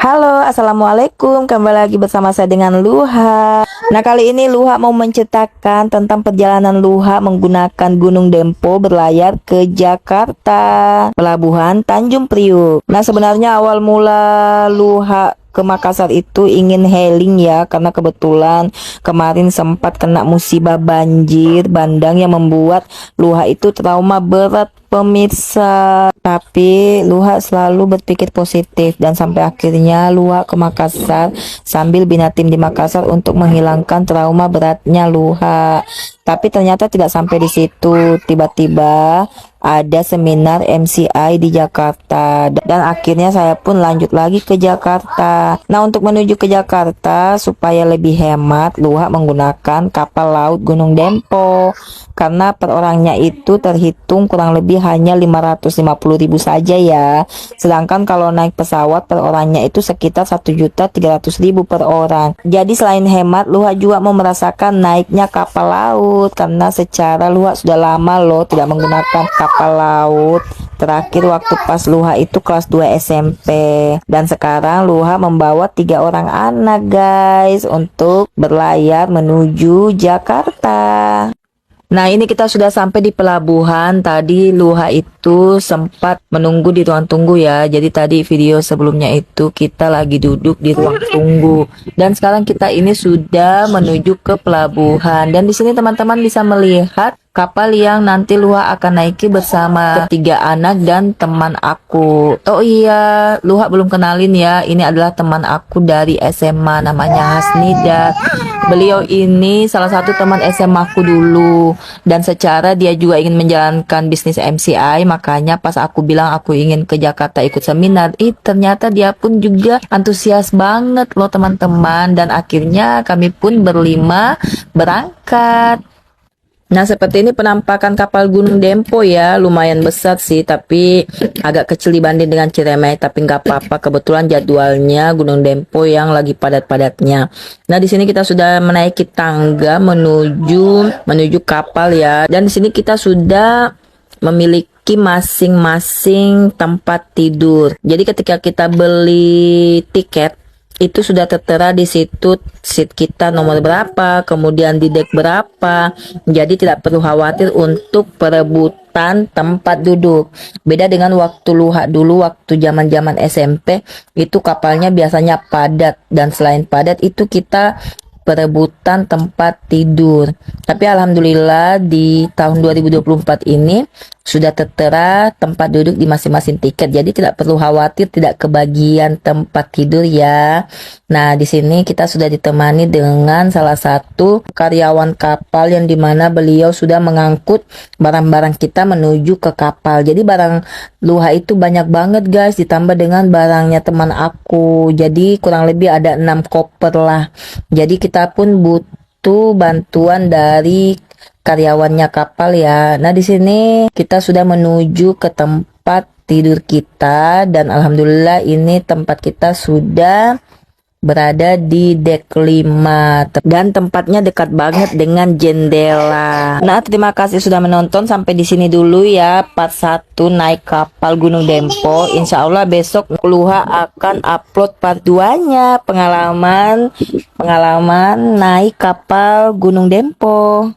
Halo, assalamualaikum. Kembali lagi bersama saya dengan Luha. Nah, kali ini Luha mau menceritakan tentang perjalanan Luha menggunakan Gunung Dempo berlayar ke Jakarta, Pelabuhan Tanjung Priuk. Nah, sebenarnya awal mula Luha ke Makassar itu ingin healing ya, karena kebetulan kemarin sempat kena musibah banjir bandang yang membuat Luha itu trauma berat pemirsa. Tapi Luha selalu berpikir positif dan sampai akhirnya Luha ke Makassar sambil bina tim di Makassar untuk menghilangkan trauma beratnya Luha. Tapi ternyata tidak sampai di situ. Tiba-tiba ada seminar MCI di Jakarta dan akhirnya saya pun lanjut lagi ke Jakarta. Nah, untuk menuju ke Jakarta supaya lebih hemat, Luha menggunakan kapal laut Gunung Dempo karena per orangnya itu terhitung kurang lebih hanya 550.000 saja ya. Sedangkan kalau naik pesawat per orangnya itu sekitar 1.300.000 per orang. Jadi selain hemat, Luha juga mau merasakan naiknya kapal laut karena secara Luha sudah lama loh tidak menggunakan kapal laut. Terakhir waktu pas Luha itu kelas 2 SMP. Dan sekarang Luha membawa 3 orang anak guys untuk berlayar menuju Jakarta. Nah, ini kita sudah sampai di pelabuhan. Tadi Luha itu sempat menunggu di ruang tunggu ya. Jadi tadi video sebelumnya itu kita lagi duduk di ruang tunggu. Dan sekarang kita ini sudah menuju ke pelabuhan. Dan di sini teman-teman bisa melihat kapal yang nanti Luha akan naiki bersama ketiga anak dan teman aku. Oh iya, Luha belum kenalin ya. Ini adalah teman aku dari SMA, namanya Hasnida. Beliau ini salah satu teman SMA aku dulu. Dan secara dia juga ingin menjalankan bisnis MCI, makanya pas aku bilang aku ingin ke Jakarta ikut seminar, ternyata dia pun juga antusias banget loh teman-teman. Dan akhirnya kami pun berlima berangkat. Nah, seperti ini penampakan kapal Gunung Dempo ya, lumayan besar sih, tapi agak kecil dibanding dengan Ciremai, tapi nggak apa-apa, kebetulan jadwalnya Gunung Dempo yang lagi padat-padatnya. Nah, di sini kita sudah menaiki tangga menuju kapal ya, dan di sini kita sudah memiliki masing-masing tempat tidur. Jadi ketika kita beli tiket itu sudah tertera di situ seat kita nomor berapa, kemudian di deck berapa. Jadi tidak perlu khawatir untuk perebutan tempat duduk. Beda dengan waktu Luha dulu, waktu zaman-zaman SMP, itu kapalnya biasanya padat, dan selain padat itu kita perebutan tempat tidur. Tapi alhamdulillah di tahun 2024 ini sudah tertera tempat duduk di masing-masing tiket. Jadi tidak perlu khawatir tidak kebagian tempat tidur ya. Nah, di sini kita sudah ditemani dengan salah satu karyawan kapal yang dimana beliau sudah mengangkut barang-barang kita menuju ke kapal. Jadi barang Luha itu banyak banget guys, ditambah dengan barangnya teman aku. Jadi kurang lebih ada 6 koper lah. Jadi kita pun butuh bantuan dari karyawannya kapal ya. Nah, di sini kita sudah menuju ke tempat tidur kita dan alhamdulillah ini tempat kita sudah berada di deck 5 dan tempatnya dekat banget dengan jendela. Nah, terima kasih sudah menonton, sampai di sini dulu ya part 1 naik kapal Gunung Dempo. Insya Allah besok Luha akan upload part 2-nya pengalaman naik kapal Gunung Dempo.